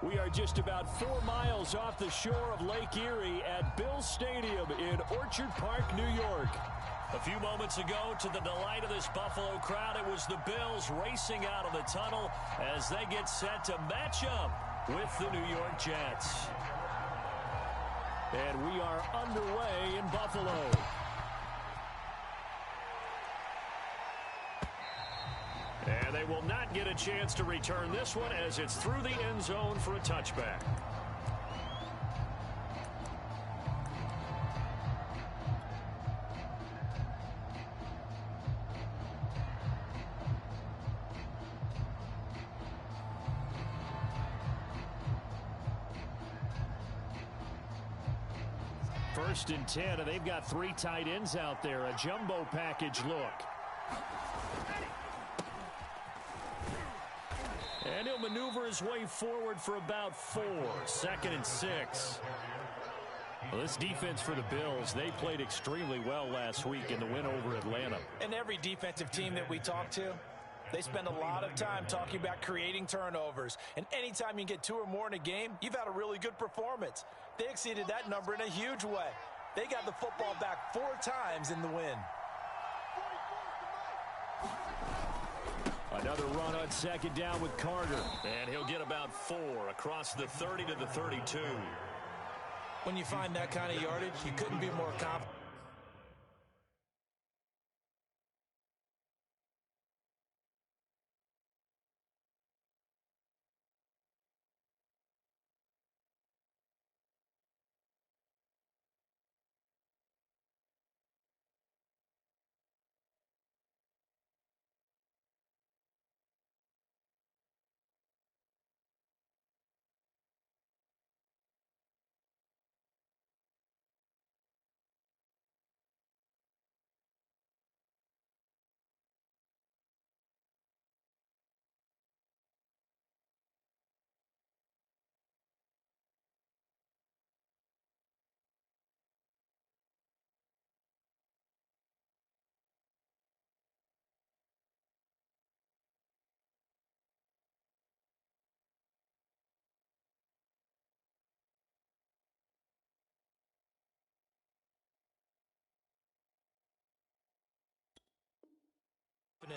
We are just about 4 miles off the shore of Lake Erie at Bills Stadium in Orchard Park, New York. A few moments ago, to the delight of this Buffalo crowd, it was the Bills racing out of the tunnel as they get set to match up with the New York Jets. And we are underway in Buffalo. And they will not get a chance to return this one as it's through the end zone for a touchback. First and 10, and they've got 3 tight ends out there. A jumbo package look. And he'll maneuver his way forward for about 4. 2nd and 6. Well, this defense for the Bills, they played extremely well last week in the win over Atlanta. And every defensive team that we talk to, they spend a lot of time talking about creating turnovers. And anytime you get 2 or more in a game, you've had a really good performance. They exceeded that number in a huge way. They got the football back 4 times in the win. Another run on 2nd down with Carter. And he'll get about 4 across the 30 to the 32. When you find that kind of yardage, you couldn't be more confident.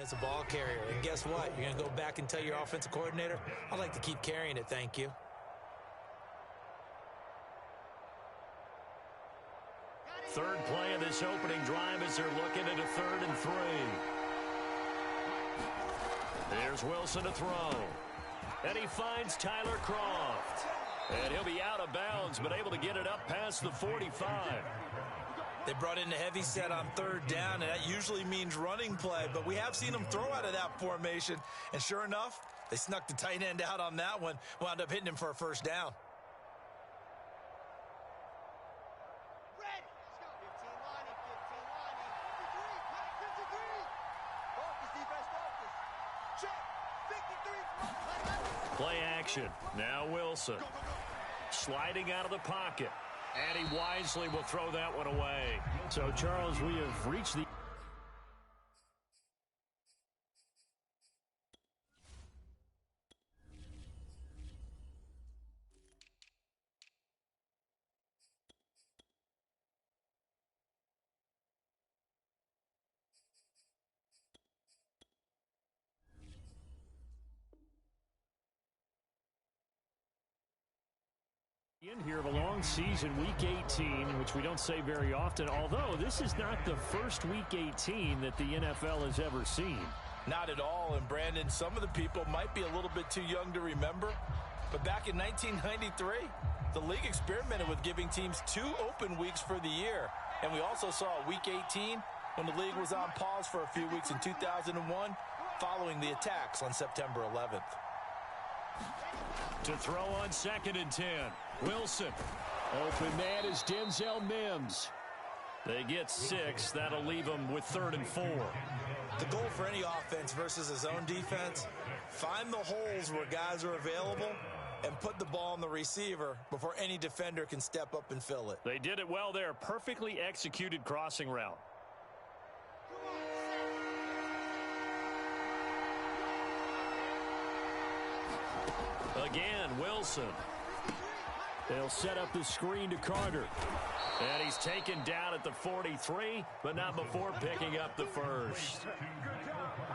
As a ball carrier, and guess what? You're going to go back and tell your offensive coordinator, I'd like to keep carrying it, thank you. Third play of this opening drive as they're looking at a 3rd and 3. There's Wilson to throw. And he finds Tyler Croft. And he'll be out of bounds, but able to get it up past the 45. They brought in a heavy set on 3rd down, and that usually means running play, but we have seen them throw out of that formation, and sure enough, they snuck the tight end out on that one, wound up hitting him for a 1st down. Ready. Let's go. 15 lining, 53, 53. Focus, defense, focus. Check. 53. Play action. Now Wilson. Sliding out of the pocket. And he wisely will throw that one away. So, Charles, we have reached the... in here of a long season, Week 18, which we don't say very often, although this is not the first Week 18 that the NFL has ever seen. Not at all, and Brandon, some of the people might be a little bit too young to remember, but back in 1993, the league experimented with giving teams 2 open weeks for the year, and we also saw Week 18 when the league was on pause for a few weeks in 2001 following the attacks on September 11th. To throw on 2nd and 10. Wilson. Open man is Denzel Mims. They get 6. That'll leave them with 3rd and 4. The goal for any offense versus his own defense, find the holes where guys are available and put the ball on the receiver before any defender can step up and fill it. They did it well there. Perfectly executed crossing route. Again, Wilson. They'll set up the screen to Carter. And he's taken down at the 43, but not before picking up the first.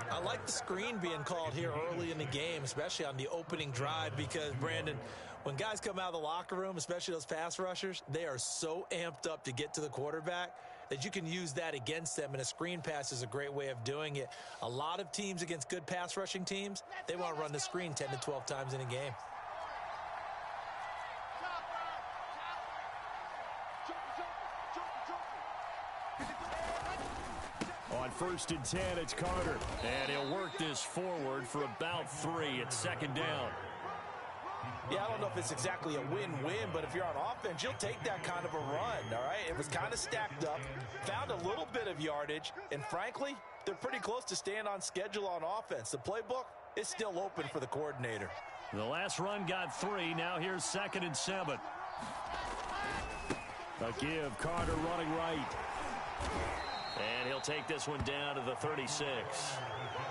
I like the screen being called here early in the game, especially on the opening drive, because, Brandon, when guys come out of the locker room, especially those pass rushers, they are so amped up to get to the quarterback that you can use that against them, and a screen pass is a great way of doing it. A lot of teams against good pass rushing teams, they want to run the screen 10 to 12 times in a game. On 1st and 10, it's Carter. And he'll work this forward for about 3 at 2nd down. Yeah, I don't know if it's exactly a win-win, but if you're on offense, you'll take that kind of a run, all right? It was kind of stacked up, found a little bit of yardage, and frankly, they're pretty close to staying on schedule on offense. The playbook is still open for the coordinator. The last run got 3. Now here's 2nd and 7. A give, Carter running right. And he'll take this one down to the 36.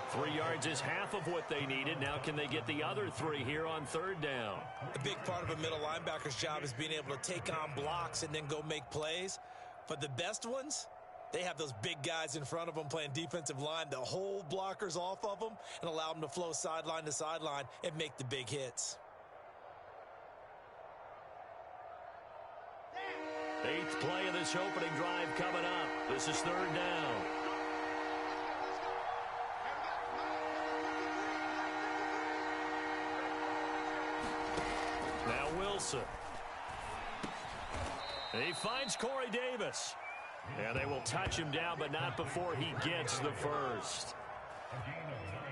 3 yards is half of what they needed. Now can they get the other 3 here on 3rd down? A big part of a middle linebacker's job is being able to take on blocks and then go make plays. But the best ones, they have those big guys in front of them playing defensive line that hold blockers off of them and allow them to flow sideline to sideline and make the big hits. 8th play of this opening drive coming up. This is 3rd down. Now Wilson. He finds Corey Davis. And they will touch him down, but not before he gets the first.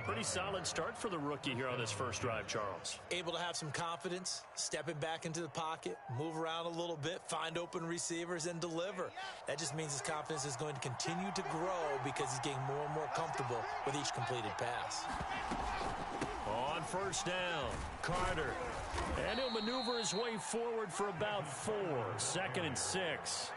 Pretty solid start for the rookie here on this first drive, Charles. Able to have some confidence, stepping back into the pocket, move around a little bit, find open receivers, and deliver. That just means his confidence is going to continue to grow because he's getting more and more comfortable with each completed pass. On 1st down, Carter. And he'll maneuver his way forward for about 4. 2nd and 6.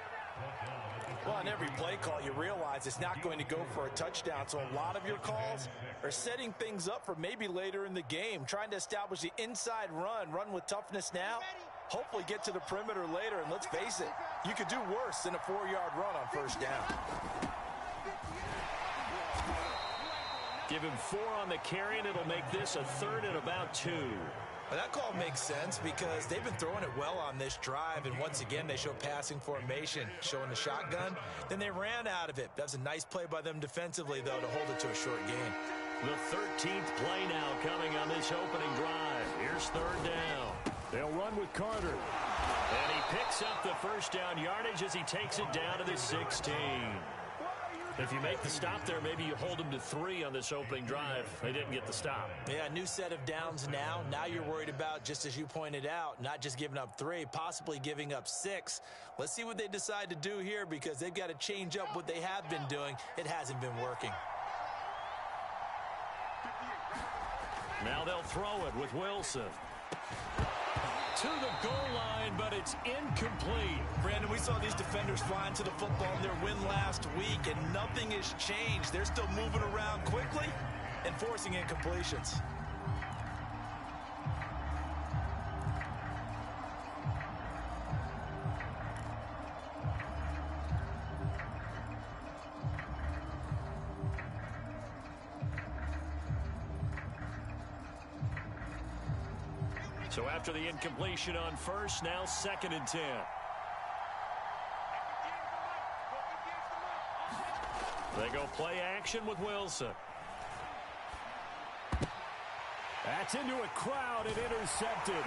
Well, on every play call, you realize it's not going to go for a touchdown. So a lot of your calls are setting things up for maybe later in the game, trying to establish the inside run with toughness now, hopefully get to the perimeter later. And let's face it, you could do worse than a 4-yard run on 1st down. Give him 4 on the carry, and it'll make this a 3rd and about 2. Well, that call makes sense because they've been throwing it well on this drive, and once again, they show passing formation, showing the shotgun. Then they ran out of it. That's a nice play by them defensively, though, to hold it to a short gain. The 13th play now coming on this opening drive. Here's 3rd down. They'll run with Carter. And he picks up the 1st down yardage as he takes it down to the 16. If you make the stop there, maybe you hold them to 3 on this opening drive. They didn't get the stop. Yeah, new set of downs now. Now you're worried about, just as you pointed out, not just giving up 3, possibly giving up 6. Let's see what they decide to do here because they've got to change up what they have been doing. It hasn't been working. Now they'll throw it with Wilson. To the goal line, but it's incomplete. Brandon, we saw these defenders flying to the football in their win last week, and nothing has changed. They're still moving around quickly and forcing incompletions. So after the incompletion on 1st, now 2nd and 10. They go play action with Wilson. That's into a crowd and intercepted.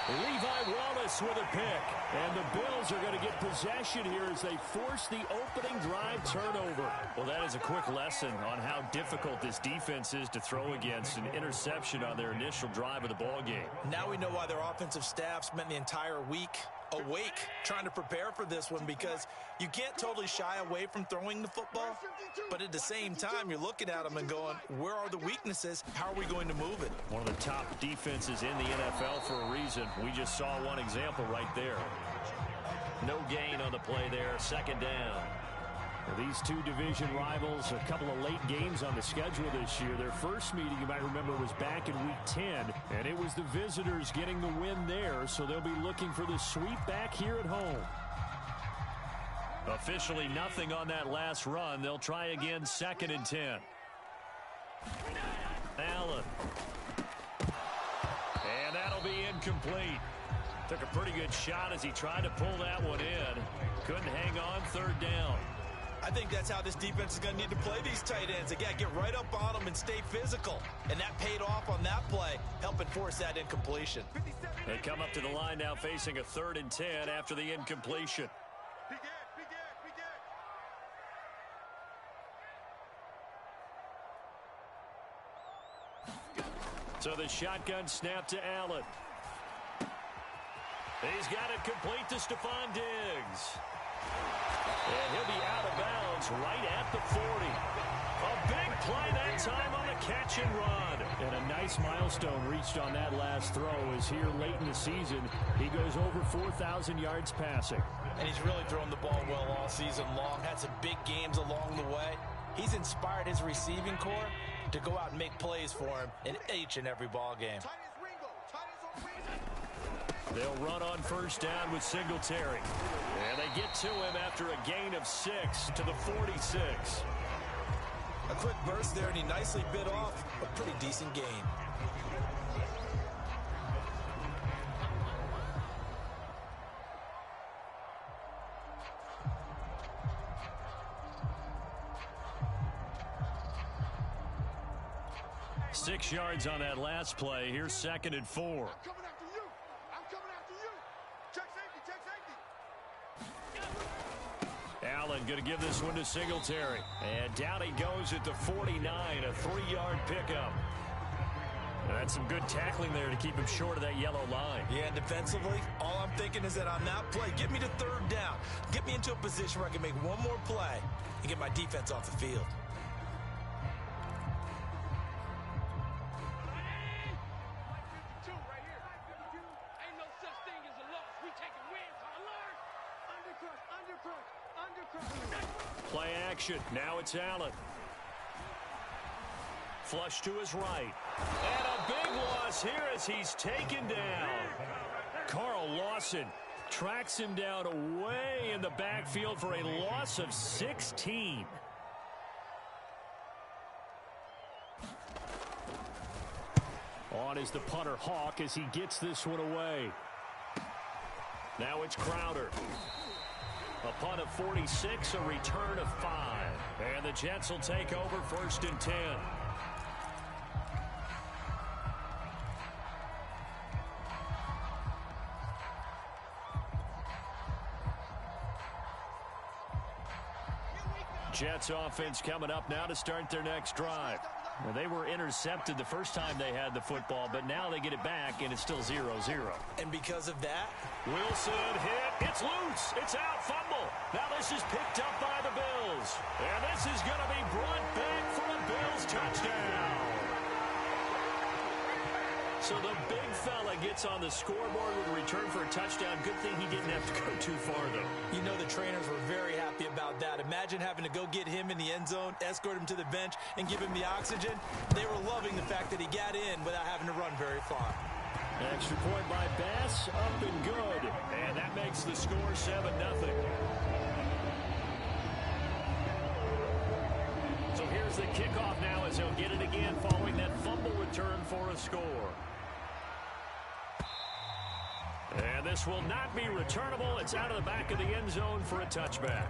Levi Wallace with a pick. And the Bills are going to get possession here as they force the opening drive turnover. Well, that is a quick lesson on how difficult this defense is to throw against. An interception on their initial drive of the ball game. Now we know why their offensive staff spent the entire week awake trying to prepare for this one, because you can't totally shy away from throwing the football, but at the same time you're looking at them and going, where are the weaknesses? How are we going to move it? One of the top defenses in the NFL for a reason. We just saw one example right there. No gain on the play there. 2nd down. These two division rivals, a couple of late games on the schedule this year. Their first meeting, you might remember, was back in Week 10, and it was the visitors getting the win there, so they'll be looking for the sweep back here at home. Officially nothing on that last run. They'll try again, 2nd and 10. Allen. And that'll be incomplete. Took a pretty good shot as he tried to pull that one in. Couldn't hang on, 3rd down. I think that's how this defense is going to need to play these tight ends. They got to get right up on them and stay physical. And that paid off on that play, helping force that incompletion. They come up to the line now facing a 3rd and 10 after the incompletion. So the shotgun snap to Allen. He's got it complete to Stephon Diggs. And he'll be out of bounds right at the 40. A big play that time on the catch and run. And a nice milestone reached on that last throw as here late in the season, he goes over 4,000 yards passing. And he's really thrown the ball well all season long. Had some big games along the way. He's inspired his receiving corps to go out and make plays for him in each and every ball game. They'll run on 1st down with Singletary. And they get to him after a gain of 6 to the 46. A quick burst there, and he nicely bit off a pretty decent gain. Six yards on that last play. Here's 2nd and 4. Allen going to give this one to Singletary. And down he goes at the 49, a 3-yard pickup. That's some good tackling there to keep him short of that yellow line. Yeah, and defensively, all I'm thinking is that on that play, get me to 3rd down. Get me into a position where I can make one more play and get my defense off the field. Play action. Now it's Allen. Flush to his right. And a big loss here as he's taken down. Carl Lawson tracks him down away in the backfield for a loss of 16. On is the punter Hawk as he gets this one away. Now it's Crowder. A punt of 46, a return of 5. And the Jets will take over 1st and 10. Jets offense coming up now to start their next drive. Well, they were intercepted the first time they had the football, but now they get it back, and it's still 0-0. And because of that, Wilson hit. It's loose. It's out. Fumble. Now this is picked up by the Bills. And this is going to be brought back for a Bills touchdown. So the big fella gets on the scoreboard with a return for a touchdown. Good thing he didn't have to go too far, though. You know the trainers were very happy about that. Imagine having to go get him in the end zone, escort him to the bench, and give him the oxygen. They were loving the fact that he got in without having to run very far. Extra point by Bass, up and good. And that makes the score 7-0. So here's the kickoff now as he'll get it again following that fumble return for a score. And this will not be returnable. It's out of the back of the end zone for a touchback.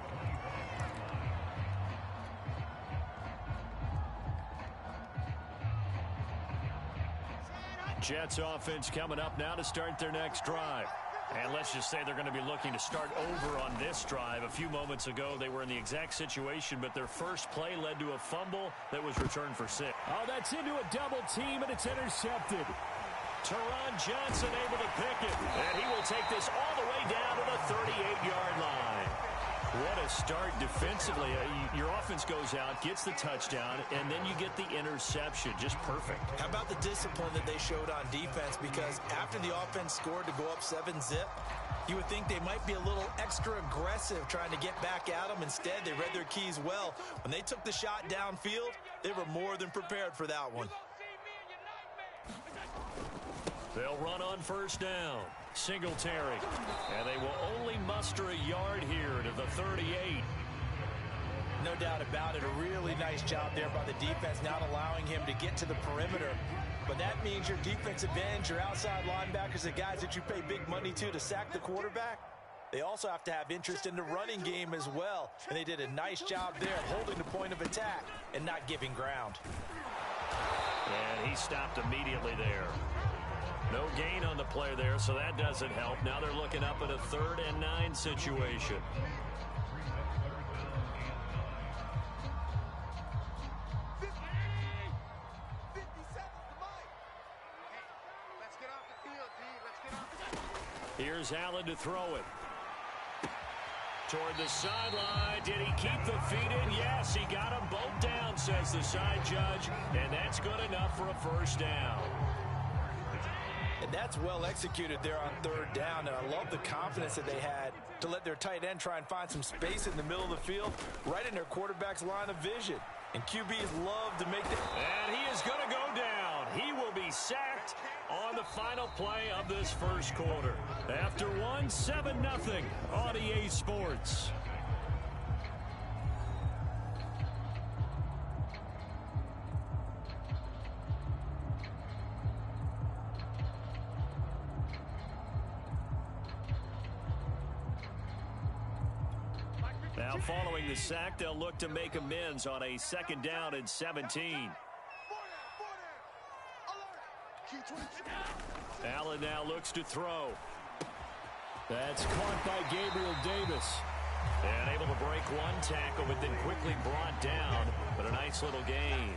Jets offense coming up now to start their next drive. And let's just say they're going to be looking to start over on this drive. A few moments ago, they were in the exact situation, but their first play led to a fumble that was returned for 6. Oh, that's into a double team, and it's intercepted. Teron Johnson able to pick it, and he will take this all the way down to the 38-yard line. What a start defensively. Your offense goes out, gets the touchdown, and then you get the interception. Just perfect. How about the discipline that they showed on defense? Because after the offense scored to go up 7-zip, you would think they might be a little extra aggressive trying to get back at them. Instead, they read their keys well. When they took the shot downfield, they were more than prepared for that one. They'll run on first down. Singletary. And they will only muster a yard here to the 38. No doubt about it. A really nice job there by the defense, not allowing him to get to the perimeter. But that means your defensive ends, your outside linebackers, the guys that you pay big money to sack the quarterback, they also have to have interest in the running game as well. And they did a nice job there holding the point of attack and not giving ground. And he stopped immediately there. No gain on the play there, so that doesn't help. Now they're looking up at a 3rd and 9 situation. Here's Allen to throw it. Toward the sideline. Did he keep the feet in? Yes, he got them both down, says the side judge. And that's good enough for a first down. And that's well executed there on 3rd down. And I love the confidence that they had to let their tight end try and find some space in the middle of the field, right in their quarterback's line of vision. And QBs love to make that. And he is going to go down. He will be sacked on the final play of this first quarter. After 7-0 on EA Sports. Now following the sack, they'll look to make amends on a 2nd down and 17. Allen now looks to throw. That's caught by Gabriel Davis. And able to break one tackle, but then quickly brought down. But a nice little gain.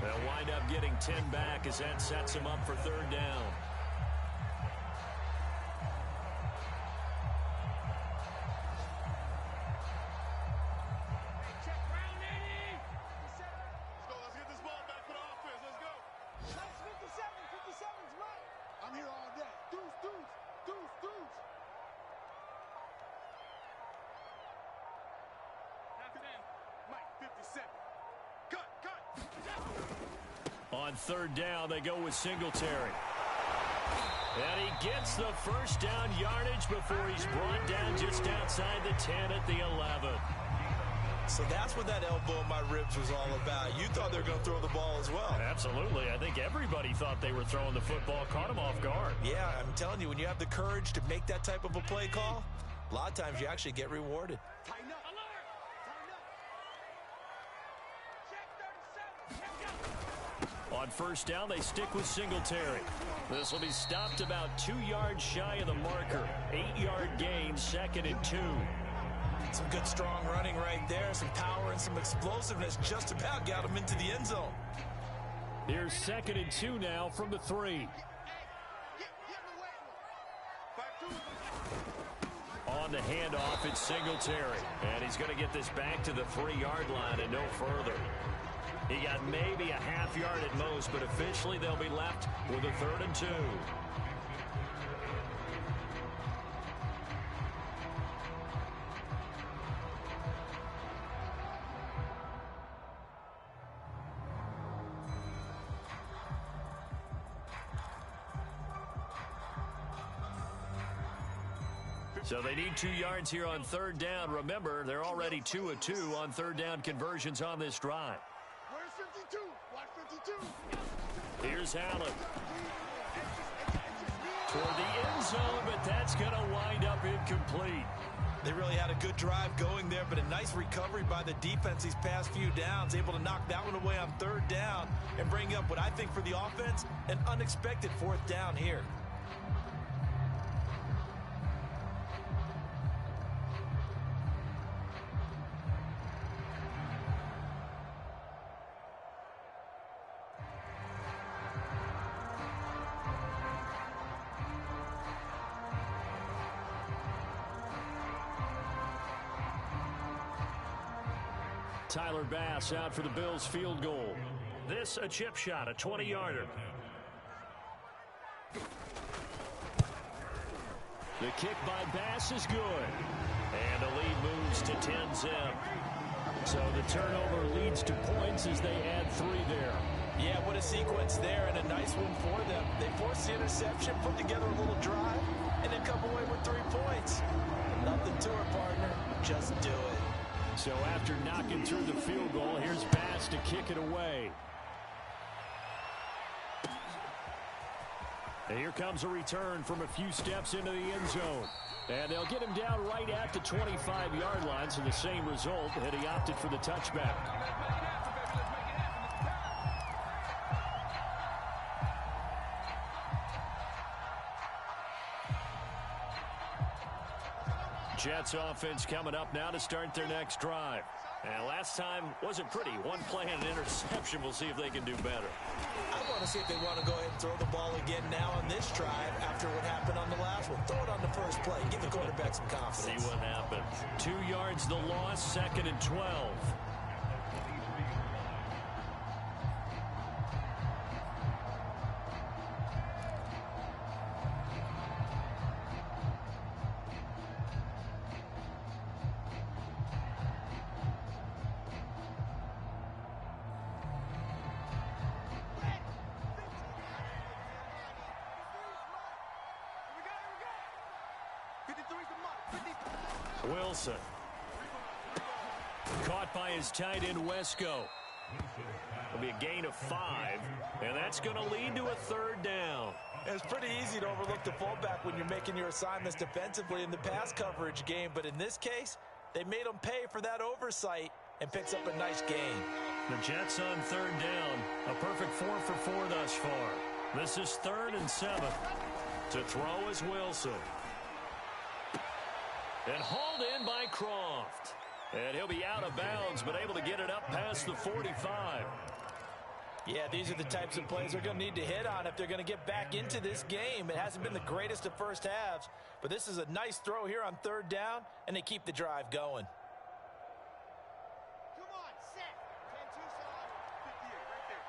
They'll wind up getting 10 back as that sets them up for 3rd down. On 3rd down, they go with Singletary. And he gets the first down yardage before he's brought down just outside the 10 at the 11. So that's what that elbow in my ribs was all about. You thought they were going to throw the ball as well. Absolutely. I think everybody thought they were throwing the football, caught him off guard. Yeah, I'm telling you, when you have the courage to make that type of a play call, a lot of times you actually get rewarded. On 1st down, they stick with Singletary. This will be stopped about 2 yards shy of the marker. 8-yard gain, 2nd and 2. Some good strong running right there. Some power and some explosiveness just about got him into the end zone. Here's 2nd and 2 now from the 3. On the handoff, it's Singletary. And he's going to get this back to the 3-yard line and no further. He got maybe a half yard at most, but officially they'll be left with a 3rd and 2. So they need 2 yards here on 3rd down. Remember, they're already 2 of 2 on 3rd down conversions on this drive. Where's 52? Watch 52. Here's Allen. Toward the end zone, but that's going to wind up incomplete. They really had a good drive going there, but a nice recovery by the defense these past few downs, able to knock that one away on 3rd down and bring up what I think for the offense, an unexpected 4th down here. Tyler Bass out for the Bills field goal. This a chip shot, a 20-yarder. The kick by Bass is good. And the lead moves to 10-zip. So the turnover leads to points as they add 3 there. Yeah, what a sequence there, and a nice one for them. They forced the interception, put together a little drive, and then come away with 3 points. Nothing to it, partner. Just do it. So after knocking through the field goal, here's Bass to kick it away. And here comes a return from a few steps into the end zone. And they'll get him down right at the 25-yard line, so the same result, and he opted for the touchback. Jets offense coming up now to start their next drive. And last time wasn't pretty. One play and an interception. We'll see if they can do better. I want to see if they want to go ahead and throw the ball again now on this drive after what happened on the last one. Throw it on the first play. Give the quarterback some confidence. See what happens. 2 yards the loss, 2nd and 12. Wilson. Caught by his tight end, Wesco. It'll be a gain of 5, and that's going to lead to a 3rd down. It's pretty easy to overlook the fullback when you're making your assignments defensively in the pass coverage game, but in this case, they made him pay for that oversight and picks up a nice gain. The Jets on 3rd down. A perfect 4 for 4 thus far. This is 3rd and 7. To throw is Wilson. And hauled in by Croft. And he'll be out of bounds, but able to get it up past the 45. Yeah, these are the types of plays they're going to need to hit on if they're going to get back into this game. It hasn't been the greatest of first halves, but this is a nice throw here on 3rd down, and they keep the drive going. Come on, set. 10-2 side. 58 right there.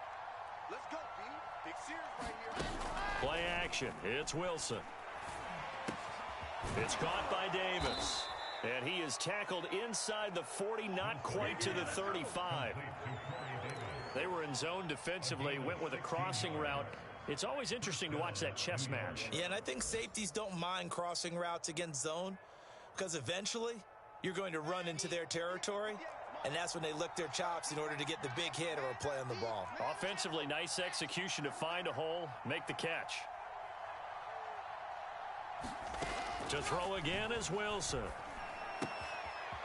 Let's go, B. Big Sears right here. Play action. It's Wilson. It's caught by Davis. And he is tackled inside the 40, not quite to the 35. They were in zone defensively, went with a crossing route. It's always interesting to watch that chess match. Yeah, and I think safeties don't mind crossing routes against zone because eventually you're going to run into their territory, and that's when they lick their chops in order to get the big hit or a play on the ball. Offensively, nice execution to find a hole, make the catch. To throw again is Wilson.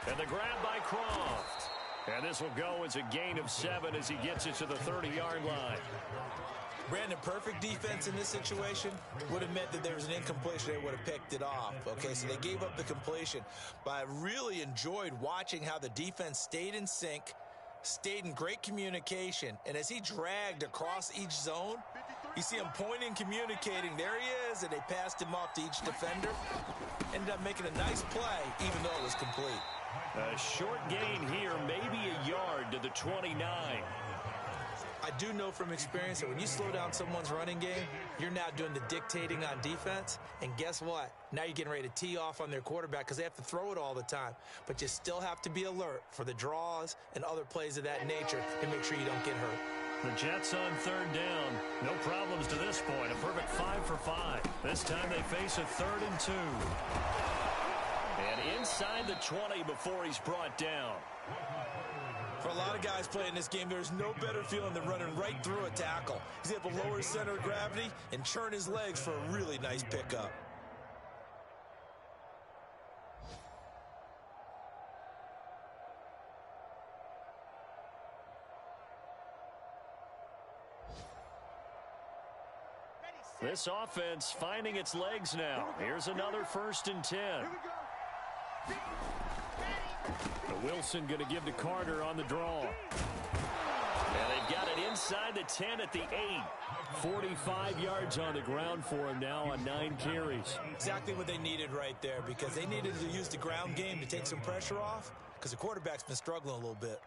And the grab by Croft. And this will go as a gain of 7 as he gets it to the 30-yard line. Brandon, perfect defense in this situation would have meant that there was an incompletion. They would have picked it off. Okay, so they gave up the completion. But I really enjoyed watching how the defense stayed in sync, stayed in great communication. And as he dragged across each zone, you see him pointing, communicating. There he is, and they passed him off to each defender. Ended up making a nice play, even though it was complete. A short gain here, maybe a yard to the 29. I do know from experience that when you slow down someone's running game, you're now doing the dictating on defense. And guess what? Now you're getting ready to tee off on their quarterback because they have to throw it all the time. But you still have to be alert for the draws and other plays of that nature to make sure you don't get hurt. The Jets on 3rd down. No problems to this point. A perfect 5 for 5. This time they face a 3rd and 2. And inside the 20 before he's brought down. For a lot of guys playing this game, there's no better feeling than running right through a tackle. He's able to lower his center of gravity and churn his legs for a really nice pickup. This offense finding its legs now. Here's another 1st and 10. Wilson going to give to Carter on the draw. And they've got it inside the 10 at the 8. 45 yards on the ground for him now on 9 carries. Exactly what they needed right there, because they needed to use the ground game to take some pressure off because the quarterback's been struggling a little bit.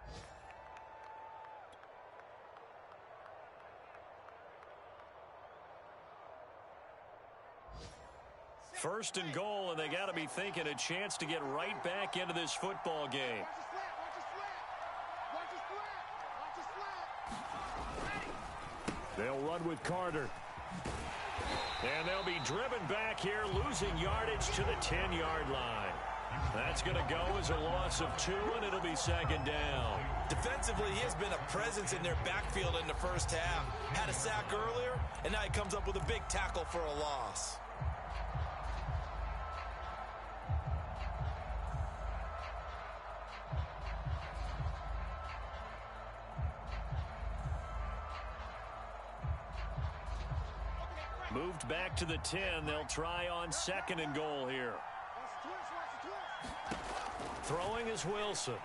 First and goal, and they got to be thinking a chance to get right back into this football game. They'll run with Carter. And they'll be driven back here, losing yardage to the 10-yard line. That's going to go as a loss of 2, and it'll be second down. Defensively, he has been a presence in their backfield in the first half. Had a sack earlier, and now he comes up with a big tackle for a loss. Moved back to the 10. They'll try on second and goal here. Throwing is Wilson.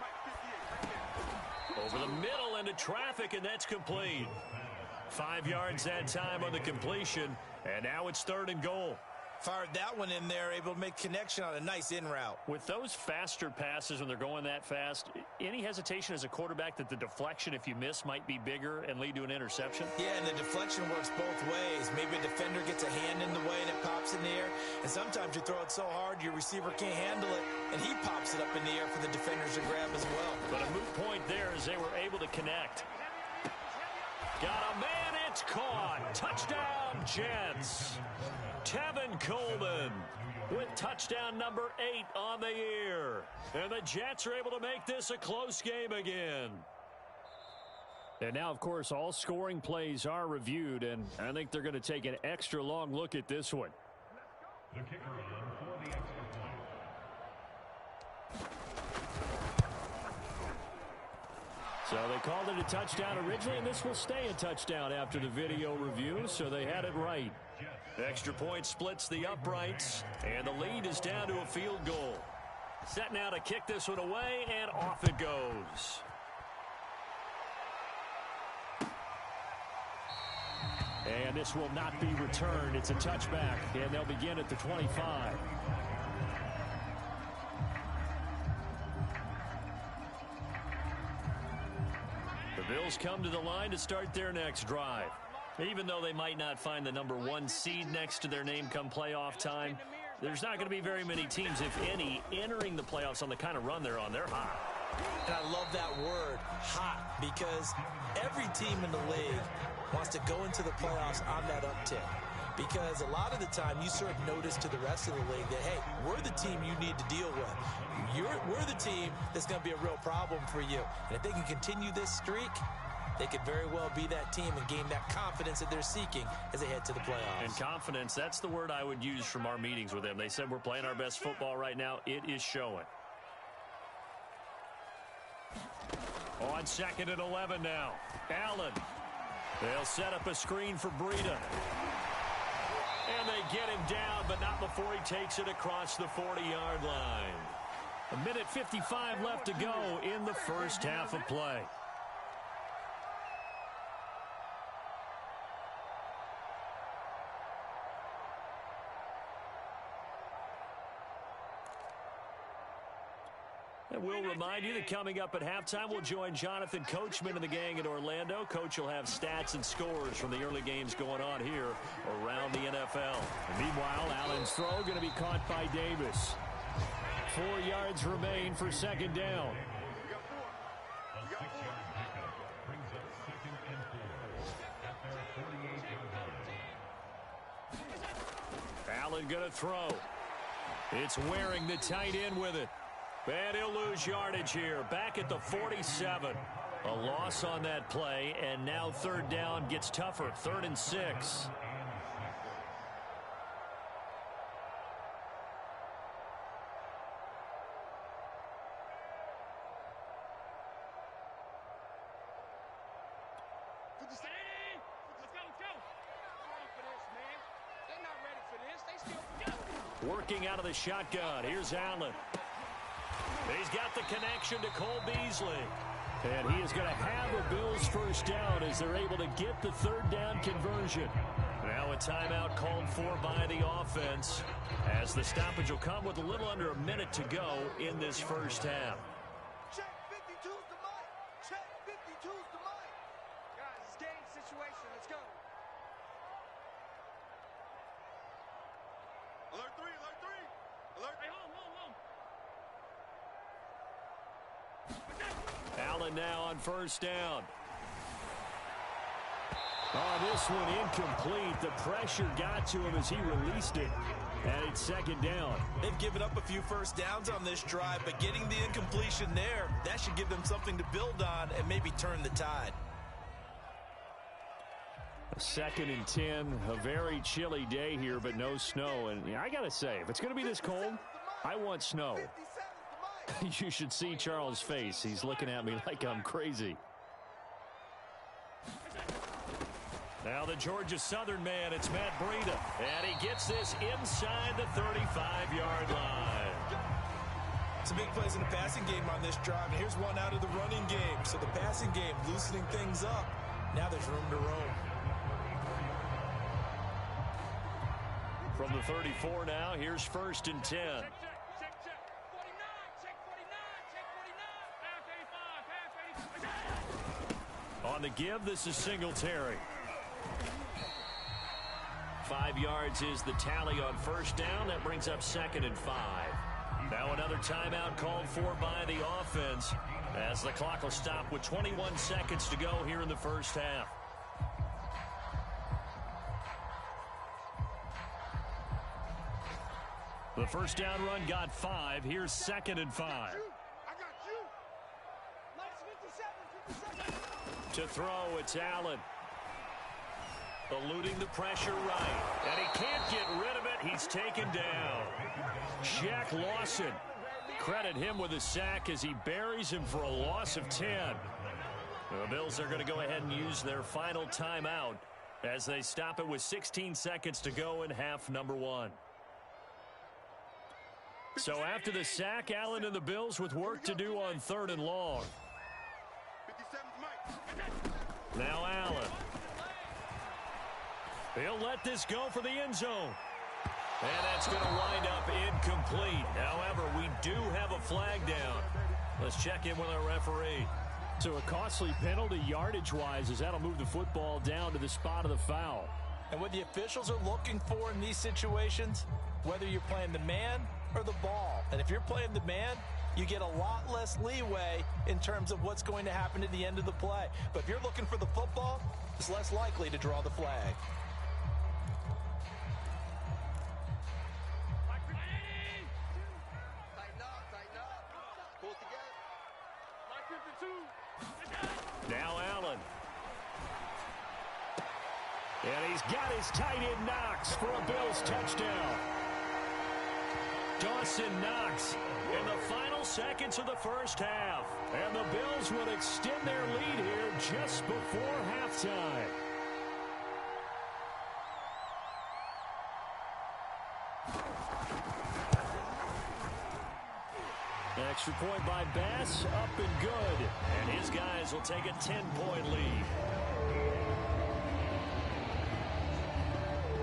Over the middle into traffic, and that's complete. 5 yards that time on the completion, and now it's third and goal. Fired that one in there, able to make connection on a nice in route. With those faster passes when they're going that fast, any hesitation as a quarterback that the deflection, if you miss, might be bigger and lead to an interception? Yeah, and the deflection works both ways. Maybe a defender gets a hand in the way and it pops in the air. And sometimes you throw it so hard your receiver can't handle it, and he pops it up in the air for the defenders to grab as well. But a moot point there as they were able to connect. Got a man, it's caught. Touchdown, Jets. Tevin Coleman with touchdown number 8 on the year. And the Jets are able to make this a close game again. And now, of course, all scoring plays are reviewed, and I think they're going to take an extra long look at this one. The kicker on for the extra point. So they called it a touchdown originally, and this will stay a touchdown after the video review, so they had it right. Extra point splits the uprights, and the lead is down to a field goal. Set now to kick this one away, and off it goes. And this will not be returned. It's a touchback, and they'll begin at the 25. The Bills come to the line to start their next drive. Even though they might not find the number 1 seed next to their name come playoff time, there's not going to be very many teams, if any, entering the playoffs on the kind of run they're on. They're hot. And I love that word, hot, because every team in the league wants to go into the playoffs on that uptick. Because a lot of the time you serve notice to the rest of the league that, hey, we're the team you need to deal with. We're the team that's going to be a real problem for you. And if they can continue this streak, they could very well be that team and gain that confidence that they're seeking as they head to the playoffs. And confidence, that's the word I would use from our meetings with them. They said we're playing our best football right now. It is showing. On second and 11 now. Allen. They'll set up a screen for Breida. And they get him down, but not before he takes it across the 40-yard line. 1:55 left to go in the first half of play. And we'll remind you that coming up at halftime, we'll join Jonathan Coachman and the gang in Orlando. Coach will have stats and scores from the early games going on here around the NFL. And meanwhile, Allen's throw going to be caught by Davis. 4 yards remain for second down. A 6-yard pickup brings up 2nd and 4 at their 48-yard line. Allen going to throw. It's Waring, the tight end, with it. And he'll lose yardage here. Back at the 47. A loss on that play, and now third down gets tougher. 3rd and 6. Working out of the shotgun. Here's Allen. He's got the connection to Cole Beasley. And he is going to have a Bills first down as they're able to get the third down conversion. Now a timeout called for by the offense as the stoppage will come with a little under a minute to go in this first half. Check 52's the mic. Check 52's the mic. Guys, it's game situation. Let's go. Alert 3, alert Allen now on first down. Oh, this one incomplete. The pressure got to him as he released it. And it's second down. They've given up a few first downs on this drive, but getting the incompletion there, that should give them something to build on and maybe turn the tide. Second and 10, a very chilly day here, but no snow. And I got to say, if it's going to be this cold, I want snow. You should see Charles' face. He's looking at me like I'm crazy. Now the Georgia Southern man, it's Matt Breida. And he gets this inside the 35-yard line. Some big plays in the passing game on this drive. And here's one out of the running game. So the passing game loosening things up. Now there's room to roam. From the 34 now, here's first and 10. On the give, this is Singletary. 5 yards is the tally on first down. That brings up second and 5. Now another timeout called for by the offense as the clock will stop with 21 seconds to go here in the first half. The first down run got 5. Here's second and 5. To throw, it's Allen. Eluding the pressure right. And he can't get rid of it. He's taken down. Shaq Lawson. Credit him with a sack as he buries him for a loss of 10. The Bills are going to go ahead and use their final timeout as they stop it with 16 seconds to go in half number 1. So after the sack, Allen and the Bills with work to do on third and long. Now Allen. He'll let this go for the end zone. And that's going to wind up incomplete. However, we do have a flag down. Let's check in with our referee. So a costly penalty yardage-wise as that'll move the football down to the spot of the foul. And what the officials are looking for in these situations, whether you're playing the man or the ball. And if you're playing the man, you get a lot less leeway in terms of what's going to happen at the end of the play. But if you're looking for the football, it's less likely to draw the flag. Now Allen. And he's got his tight end Knox for a Bills touchdown. Dawson Knox in the final seconds of the first half. And the Bills will extend their lead here just before halftime. Extra point by Bass, up and good. And his guys will take a 10-point lead.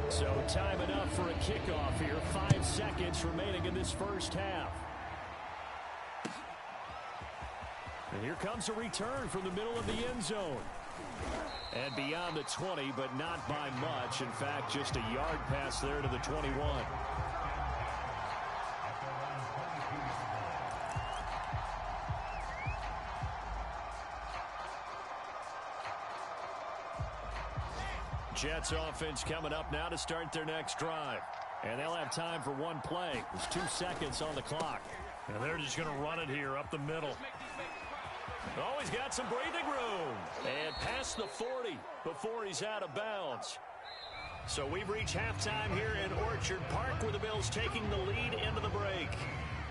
So time enough for a kickoff here. 5 seconds remaining in this first half. And here comes a return from the middle of the end zone. And beyond the 20, but not by much. In fact, just a yard pass there to the 21. Jets offense coming up now to start their next drive. And they'll have time for one play. There's 2 seconds on the clock. And they're just going to run it here up the middle. Oh, he's got some breathing room. And past the 40 before he's out of bounds. So we've reached halftime here in Orchard Park with the Bills taking the lead into the break.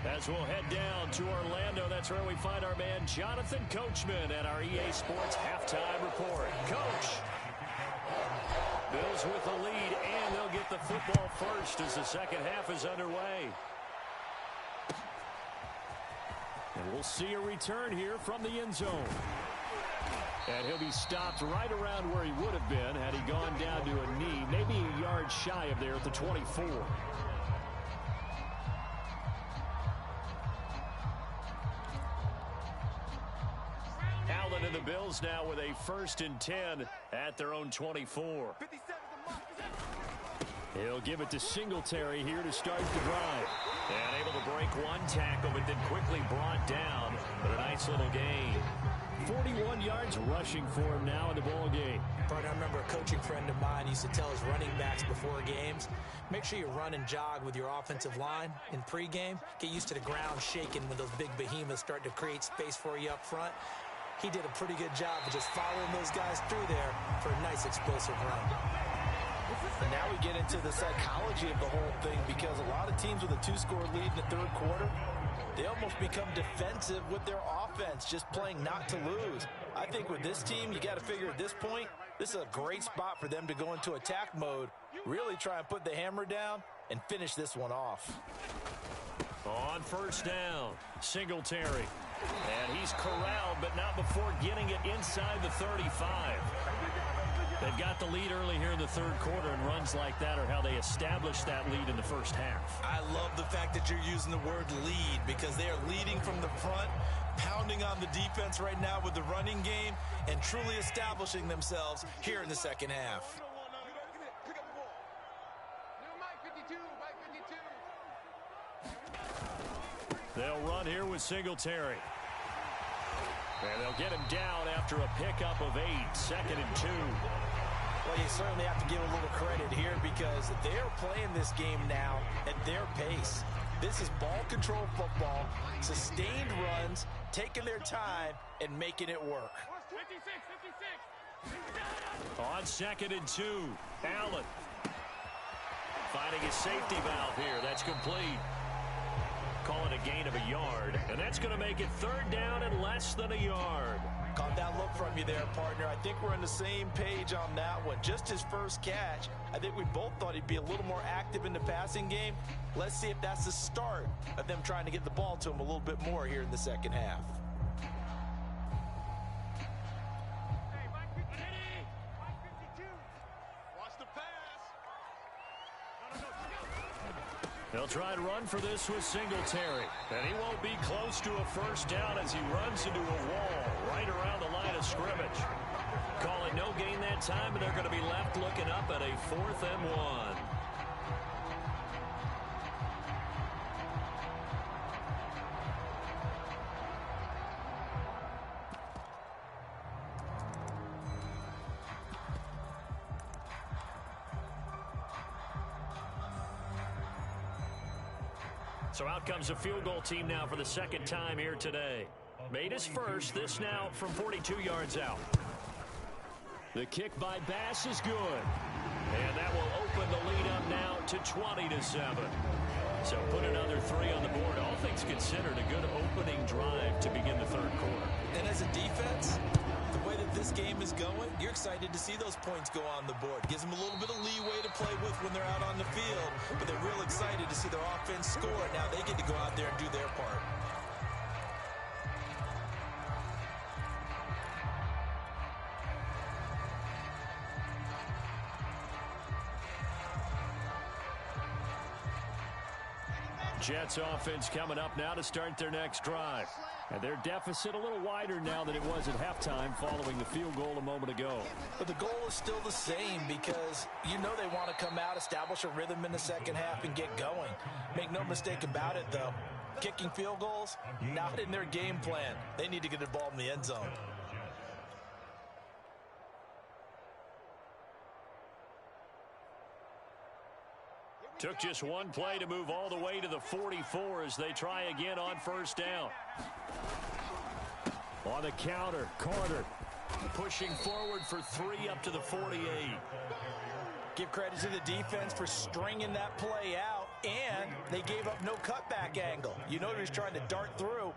As we'll head down to Orlando, that's where we find our man Jonathan Coachman at our EA Sports Halftime Report. Coach. Bills with the lead, and they'll get the football first as the second half is underway. And we'll see a return here from the end zone. And he'll be stopped right around where he would have been had he gone down to a knee, maybe a yard shy of there at the 24. Allen and the Bills now with a 1st and 10 at their own 24. He'll give it to Singletary here to start the drive. And able to break one tackle, but then quickly brought down. But a nice little gain. 41 yards rushing for him now in the ball game. Partner, I remember a coaching friend of mine used to tell his running backs before games, make sure you run and jog with your offensive line in pregame. Get used to the ground shaking when those big behemoths start to create space for you up front. He did a pretty good job of just following those guys through there for a nice explosive run. And now we get into the psychology of the whole thing, because a lot of teams with a 2-score lead in the third quarter, they almost become defensive with their offense, just playing not to lose. I think with this team, you got to figure at this point, this is a great spot for them to go into attack mode, really try and put the hammer down and finish this one off. On first down, Singletary. And he's corralled, but not before getting it inside the 35. They've got the lead early here in the third quarter, and runs like that are how they establish that lead in the first half. I love the fact that you're using the word lead, because they are leading from the front, pounding on the defense right now with the running game, and truly establishing themselves here in the second half. They'll run here with Singletary. And they'll get him down after a pickup of 8, 2nd and 2. Well, you certainly have to give a little credit here, because they're playing this game now at their pace. This is ball control football, sustained runs, taking their time, and making it work. 56. On 2nd and 2, Allen. Finding his safety valve here. That's complete. Call it a gain of a yard, and that's going to make it third down and less than a yard. Caught that look from you there, partner. I think we're on the same page on that one. Just his first catch, I think we both thought he'd be a little more active in the passing game. Let's see if that's the start of them trying to get the ball to him a little bit more here in the second half. They'll try to run for this with Singletary. And he won't be close to a first down as he runs into a wall right around the line of scrimmage. Call it no gain that time, and they're going to be left looking up at a 4th and 1. So out comes a field goal team now for the second time here today. Made his first, this now from 42 yards out. The kick by Bass is good. And that will open the lead up now to 20-7. So put another 3 on the board. All things considered, a good opening drive to begin the third quarter. And as a defense, the way that this game is going, you're excited to see those points go on the board. Gives them a little bit of leeway to play with when they're out on the field, but they're real excited to see their offense score. Now they get to go out there and do their part. Jets offense coming up now to start their next drive. And their deficit a little wider now than it was at halftime following the field goal a moment ago. But the goal is still the same, because you know they want to come out, establish a rhythm in the second half, and get going. Make no mistake about it, though. Kicking field goals, not in their game plan. They need to get the ball in the end zone. Took just one play to move all the way to the 44 as they try again on first down. On the counter, Carter pushing forward for 3 up to the 48. Give credit to the defense for stringing that play out, and they gave up no cutback angle. You know he was trying to dart through.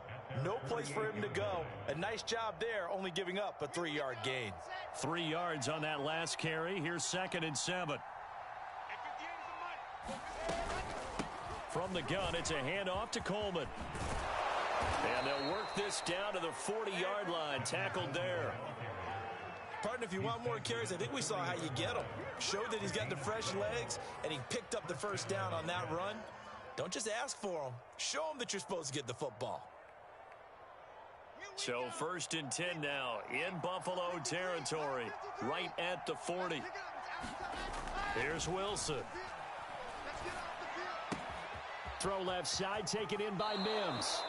No place for him to go. A nice job there, only giving up a 3-yard gain. 3 yards on that last carry. Here's 2nd and 7. From the gun, it's a handoff to Coleman. And they'll work this down to the 40-yard line. Tackled there. Partner, if you want more carries, I think we saw how you get them. Showed that he's got the fresh legs, and he picked up the first down on that run. Don't just ask for them. Show them that you're supposed to get the football. So 1st and 10 now in Buffalo territory, right at the 40. Here's Wilson. Throw left side, taken in by Mims.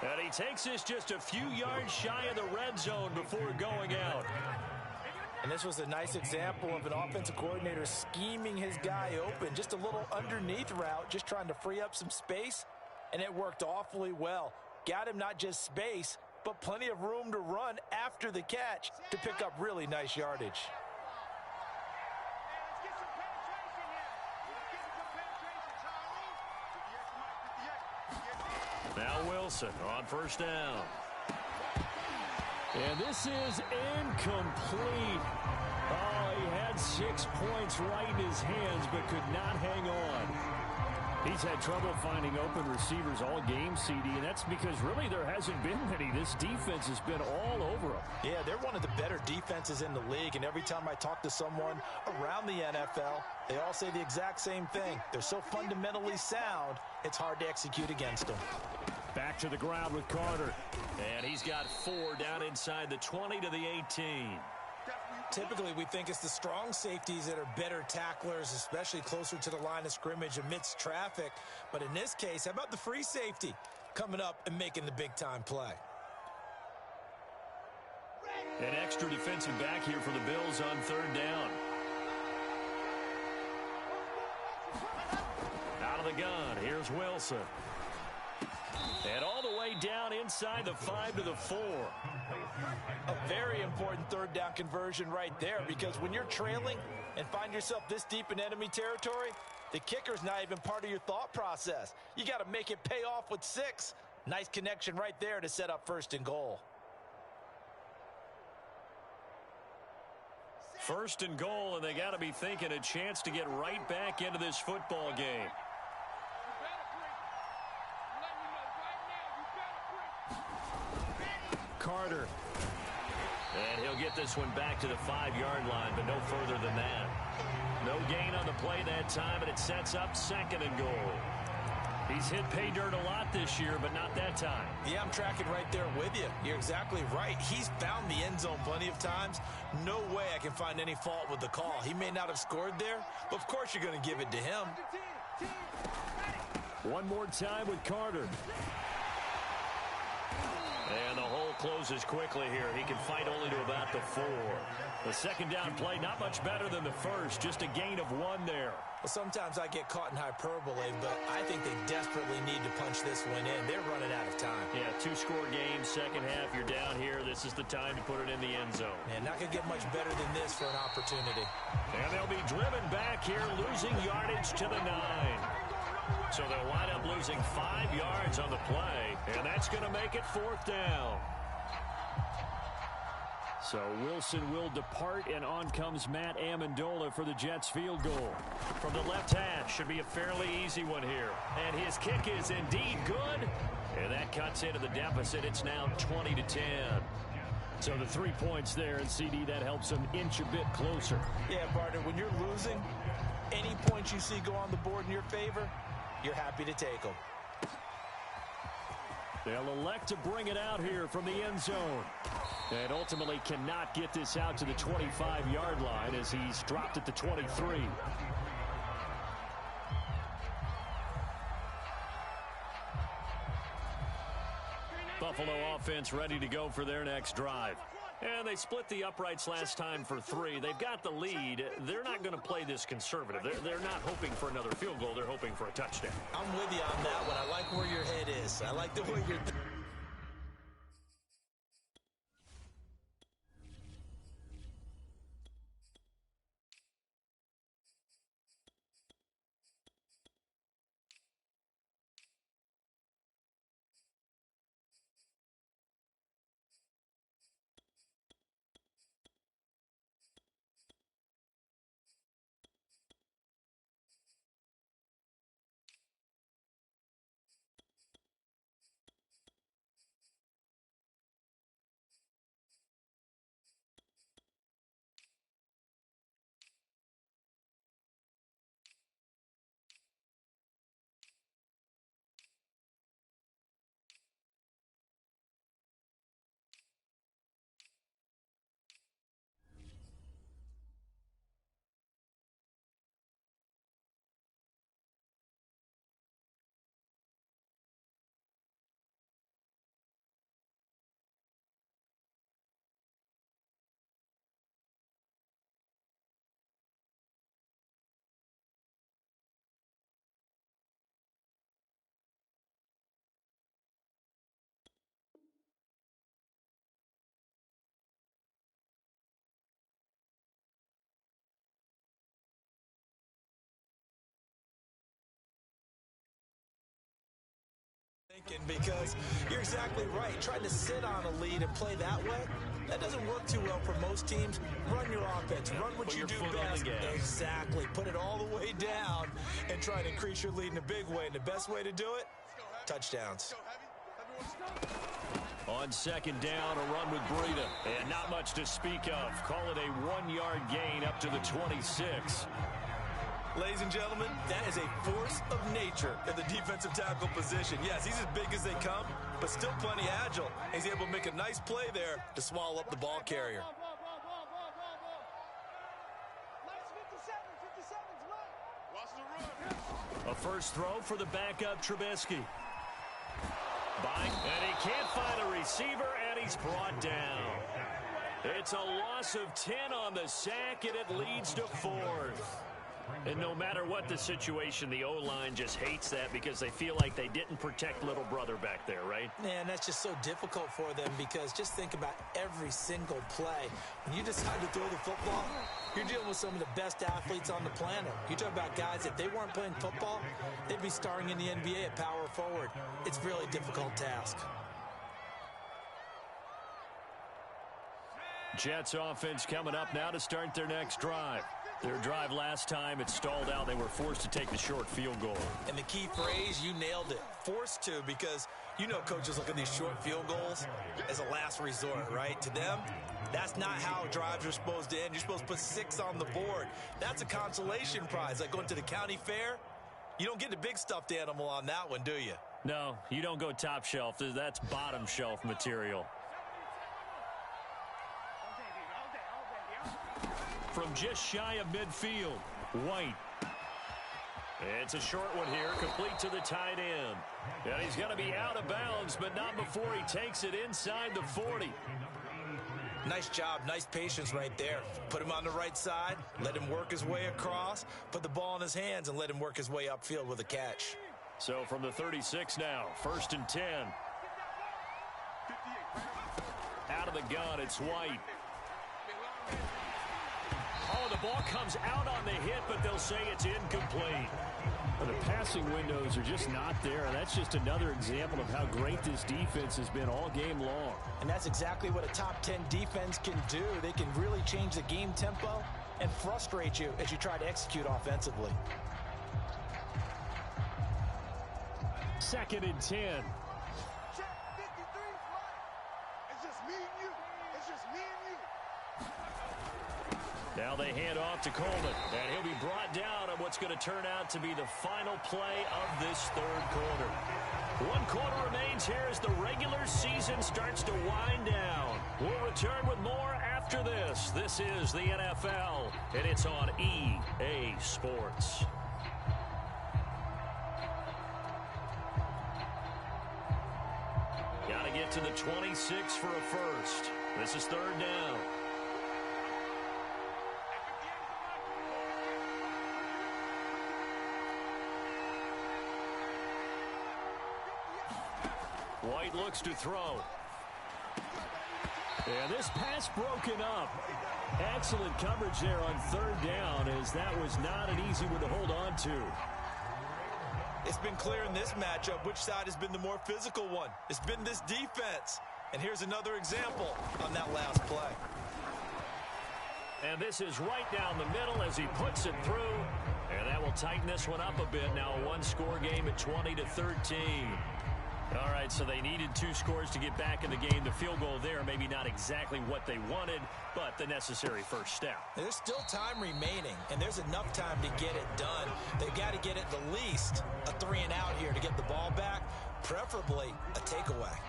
And he takes this just a few yards shy of the red zone before going out. And this was a nice example of an offensive coordinator scheming his guy open. Just a little underneath route, just trying to free up some space. And it worked awfully well. Got him not just space, but plenty of room to run after the catch to pick up really nice yardage. Now Wilson on first down. And this is incomplete. Oh, he had 6 points right in his hands, but could not hang on. He's had trouble finding open receivers all game, CD, and that's because really there hasn't been many. This defense has been all over them. Yeah, they're one of the better defenses in the league, and every time I talk to someone around the NFL, they all say the exact same thing. They're so fundamentally sound, it's hard to execute against them. Back to the ground with Carter. And he's got 4 down inside the 20 to the 18. Typically, we think it's the strong safeties that are better tacklers, especially closer to the line of scrimmage amidst traffic. But in this case, how about the free safety coming up and making the big-time play? An extra defensive back here for the Bills on third down. Out of the gun, here's Wilson. And all the way down inside the 5 to the 4. A very important third down conversion right there, because when you're trailing and find yourself this deep in enemy territory, the kicker's not even part of your thought process. You got to make it pay off with 6. Nice connection right there to set up first and goal. First and goal, and they got to be thinking a chance to get right back into this football game. Carter. And he'll get this one back to the 5-yard line, but no further than that. No gain on the play that time, and it sets up second and goal. He's hit pay dirt a lot this year, but not that time. Yeah, I'm tracking right there with you. You're exactly right. He's found the end zone plenty of times. No way I can find any fault with the call. He may not have scored there, but of course you're going to give it to him. One more time with Carter. And the hole closes quickly here. He can fight only to about the 4. The second down play, not much better than the first. Just a gain of 1 there. Well, sometimes I get caught in hyperbole, but I think they desperately need to punch this one in. They're running out of time. Yeah, 2-score game, second half. You're down here. This is the time to put it in the end zone. And not going to get much better than this for an opportunity. And they'll be driven back here, losing yardage to the 9. So they'll wind up losing 5 yards on the play, and that's going to make it 4th down. So Wilson will depart, and on comes Matt Amendola for the Jets field goal. From the left hash, should be a fairly easy one here. And his kick is indeed good, and that cuts into the deficit. It's now 20-10. So the 3 points there, and CD, that helps him inch a bit closer. Yeah, partner, when you're losing, any points you see go on the board in your favor, you're happy to take them. They'll elect to bring it out here from the end zone. And ultimately cannot get this out to the 25-yard line as he's dropped at the 23. Buffalo offense ready to go for their next drive. And they split the uprights last time for 3. They've got the lead. They're not going to play this conservative. They're not hoping for another field goal. They're hoping for a touchdown. I'm with you on that one. I like where your head is. I like the way you're... thinking, because you're exactly right. Trying to sit on a lead and play that way, that doesn't work too well for most teams. Run your offense. Run what you do best. Exactly. Put it all the way down and try to increase your lead in a big way. And the best way to do it, touchdowns. On second down, a run with Breida. And not much to speak of. Call it a 1-yard gain up to the 26. Ladies and gentlemen, that is a force of nature in the defensive tackle position. Yes, he's as big as they come, but still plenty agile. He's able to make a nice play there to swallow up the ball carrier. A first throw for the backup Trubisky. And he can't find a receiver, and he's brought down. It's a loss of 10 on the sack, and it leads to 4th. And no matter what the situation, the O-line just hates that because they feel like they didn't protect little brother back there, right? Man, that's just so difficult for them, because just think about every single play. When you decide to throw the football, you're dealing with some of the best athletes on the planet. You talk about guys, if they weren't playing football, they'd be starring in the NBA at power forward. It's a really difficult task. Jets offense coming up now to start their next drive. Their drive last time, it stalled out. They were forced to take the short field goal. And the key phrase, you nailed it. Forced to, because you know coaches look at these short field goals as a last resort, right? To them, that's not how drives are supposed to end. You're supposed to put 6 on the board. That's a consolation prize. Like going to the county fair, you don't get the big stuffed animal on that one, do you? No, you don't go top shelf. That's bottom shelf material. From just shy of midfield, White. It's a short one here, complete to the tight end. And he's going to be out of bounds, but not before he takes it inside the 40. Nice job, nice patience right there. Put him on the right side, let him work his way across, put the ball in his hands, and let him work his way upfield with a catch. So from the 36 now, 1st and 10. Out of the gun, it's White. Oh, the ball comes out on the hit, but they'll say it's incomplete. Well, the passing windows are just not there. That's just another example of how great this defense has been all game long. And that's exactly what a top 10 defense can do. They can really change the game tempo and frustrate you as you try to execute offensively. 2nd and 10. Check 53, it's just me and you. It's just me and you. Now they hand off to Coleman, and he'll be brought down on what's going to turn out to be the final play of this 3rd quarter. 1 quarter remains here as the regular season starts to wind down. We'll return with more after this. This is the NFL, and it's on EA Sports. Got to get to the 26 for a first. This is 3rd down. White looks to throw. And this pass broken up. Excellent coverage there on 3rd down, as that was not an easy one to hold on to. It's been clear in this matchup which side has been the more physical one. It's been this defense. And here's another example on that last play. And this is right down the middle as he puts it through. And that will tighten this one up a bit. Now a 1-score game at 20-13. All right, so they needed 2 scores to get back in the game. The field goal there, maybe not exactly what they wanted, but the necessary first step. There's still time remaining, and there's enough time to get it done. They've got to get at the least a 3-and-out here to get the ball back, preferably a takeaway.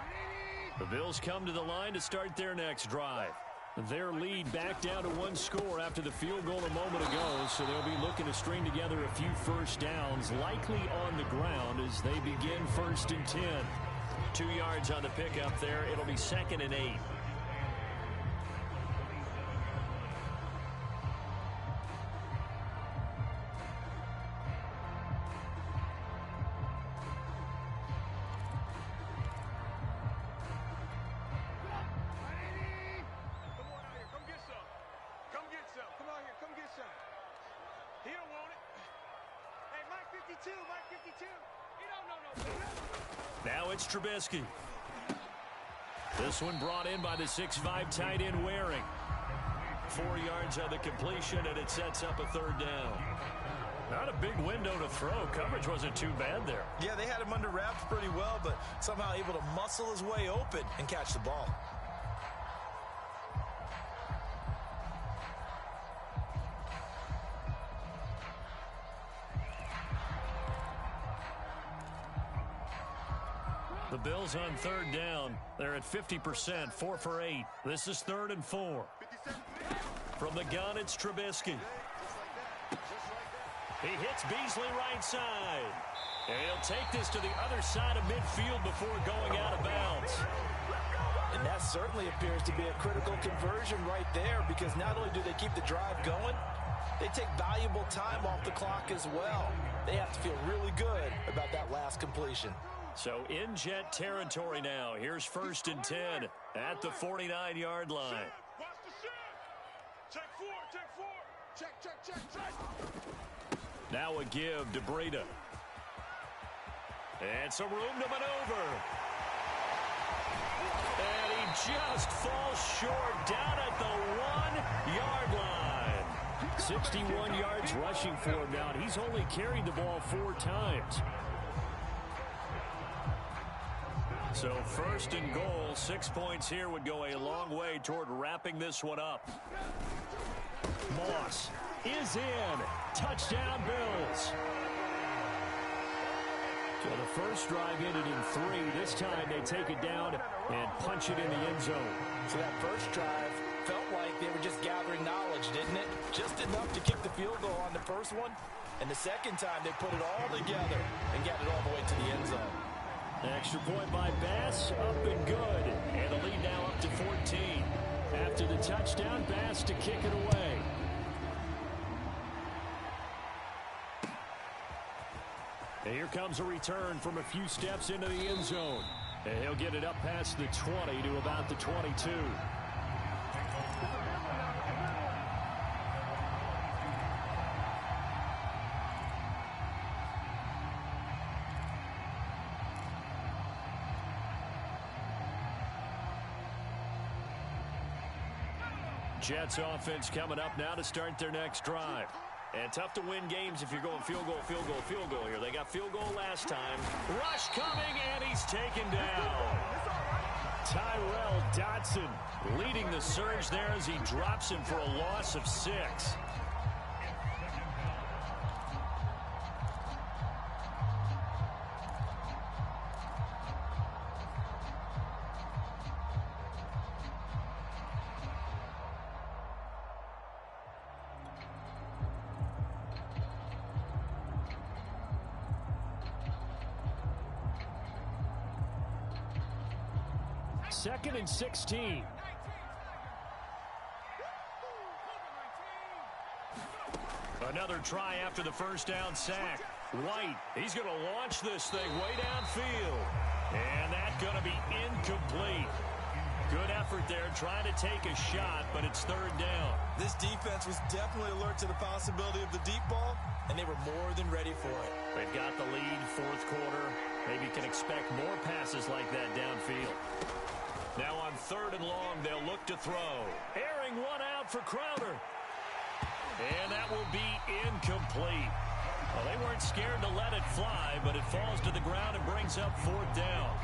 The Bills come to the line to start their next drive. Their lead back down to 1 score after the field goal a moment ago, so they'll be looking to string together a few first downs, likely on the ground as they begin 1st and 10. 2 yards on the pickup there. It'll be 2nd and 8. Mike 52, Now it's Trubisky. This one brought in by the 6'5" tight end Waring. 4 yards on the completion, and it sets up a third down. Not a big window to throw. Coverage wasn't too bad there. Yeah, they had him under wraps pretty well, but somehow able to muscle his way open and catch the ball. The Bills on third down. They're at 50%, 4 for 8. This is 3rd and 4. From the gun, it's Trubisky. He hits Beasley right side. And he'll take this to the other side of midfield before going out of bounds. And that certainly appears to be a critical conversion right there, because not only do they keep the drive going, they take valuable time off the clock as well. They have to feel really good about that last completion. So in Jet territory now. Here's 1st and 10 at the 49-yard line. Now a give to Breida. And some room to maneuver. And he just falls short down at the 1-yard line. 61 yards rushing for him now. And he's only carried the ball 4 times. So 1st and goal, 6 points here would go a long way toward wrapping this one up. Moss is in. Touchdown, Bills. So the first drive ended in 3. This time they take it down and punch it in the end zone. So that first drive felt like they were just gathering knowledge, didn't it? Just enough to kick the field goal on the first one. And the second time they put it all together and got it all the way to the end zone. Extra point by Bass, up and good. And the lead now up to 14. After the touchdown, Bass to kick it away. And here comes a return from a few steps into the end zone. And he'll get it up past the 20 to about the 22. Jets offense coming up now to start their next drive. And tough to win games if you're going field goal, field goal, field goal here. They got field goal last time. Rush coming, and he's taken down. Tyrell Dodson leading the surge there as he drops him for a loss of 6. Second and 16. Another try after the first down sack. White, he's going to launch this thing way downfield. And that's going to be incomplete. Good effort there trying to take a shot, but it's 3rd down. This defense was definitely alert to the possibility of the deep ball, and they were more than ready for it. They've got the lead, 4th quarter. Maybe can expect more passes like that downfield. Now on 3rd and long, they'll look to throw. Airing one out for Crowder. And that will be incomplete. Well, they weren't scared to let it fly, but it falls to the ground and brings up 4th down.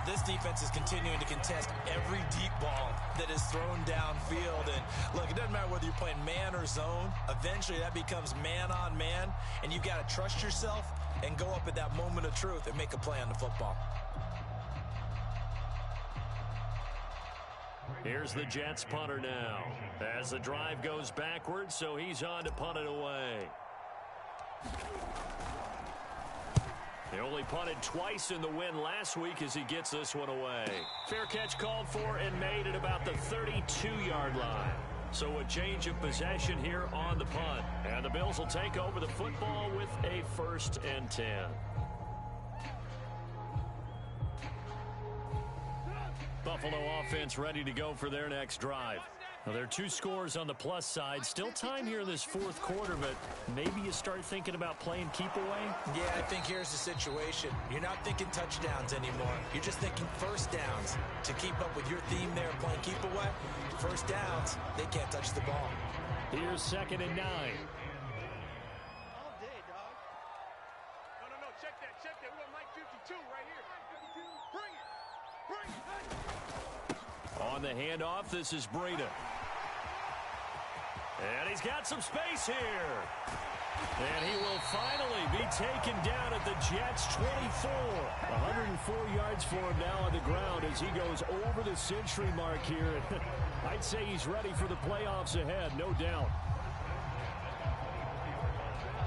This defense is continuing to contest every deep ball that is thrown downfield. And look, it doesn't matter whether you're playing man or zone. Eventually, that becomes man on man, and you've got to trust yourself and go up at that moment of truth and make a play on the football. Here's the Jets punter now as the drive goes backwards, so he's on to punt it away. He only punted twice in the win last week as he gets this one away. Fair catch called for and made at about the 32-yard line. So a change of possession here on the punt. And the Bills will take over the football with a 1st and 10. Buffalo offense ready to go for their next drive. Well, there are two scores on the plus side. Still time here in this fourth quarter, but maybe you start thinking about playing keep away? Yeah, I think here's the situation. You're not thinking touchdowns anymore. You're just thinking first downs. To keep up with your theme there, playing keep away, first downs, they can't touch the ball. Here's 2nd and 9. All day, dog. No, check that. We got Mike 52 right here. Bring it. On the handoff, this is Breida. And he's got some space here. And he will finally be taken down at the Jets' 24. 104 yards for him now on the ground as he goes over the century mark here. I'd say he's ready for the playoffs ahead, no doubt.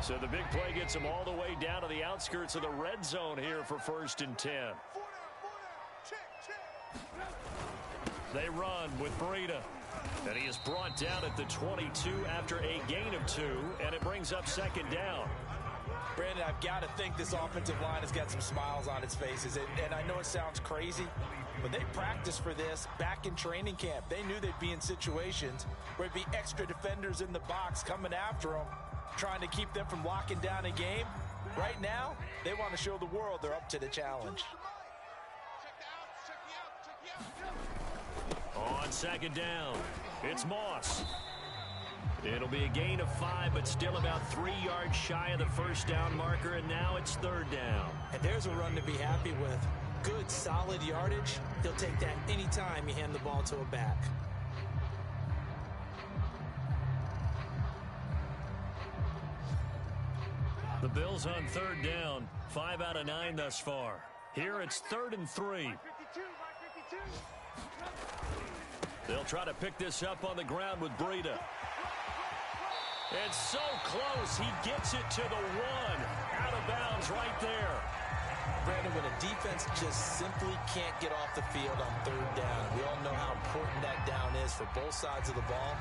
So the big play gets him all the way down to the outskirts of the red zone here for 1st and 10. They run with Breida. And he is brought down at the 22 after a gain of 2, and it brings up 2nd down. Brandon, I've got to think this offensive line has got some smiles on its faces. And I know it sounds crazy, but they practiced for this back in training camp. They knew they'd be in situations where there'd be extra defenders in the box coming after them, trying to keep them from locking down a game. Right now, they want to show the world they're up to the challenge. On 2nd down, it's Moss. It'll be a gain of 5, but still about 3 yards shy of the first down marker, and now it's 3rd down. And there's a run to be happy with. Good, solid yardage. He'll take that anytime you hand the ball to a back. The Bills on 3rd down, 5 out of 9 thus far. Here it's 3rd and 3. They'll try to pick this up on the ground with Breida. It's so close. He gets it to the 1. Out of bounds right there. Brandon, when a defense just simply can't get off the field on 3rd down, we all know how important that down is for both sides of the ball.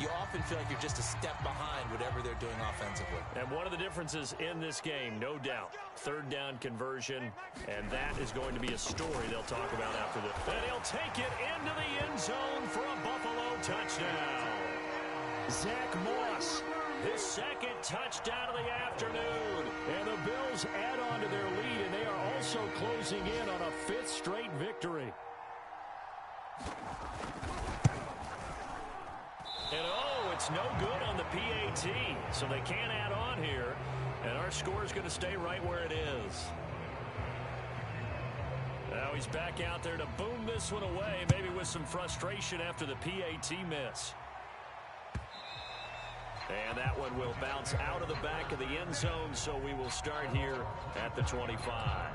You often feel like you're just a step behind whatever they're doing offensively. And one of the differences in this game, no doubt, 3rd down conversion, and that is going to be a story they'll talk about after this. And he'll take it into the end zone for a Buffalo touchdown. Zach Moss, his 2nd touchdown of the afternoon. And the Bills add on to their lead, and they are also closing in on a 5th straight victory. And oh, it's no good on the PAT, so they can't add on here, and our score is going to stay right where it is. Now he's back out there to boom this one away, maybe with some frustration after the PAT miss. And that one will bounce out of the back of the end zone, so we will start here at the 25.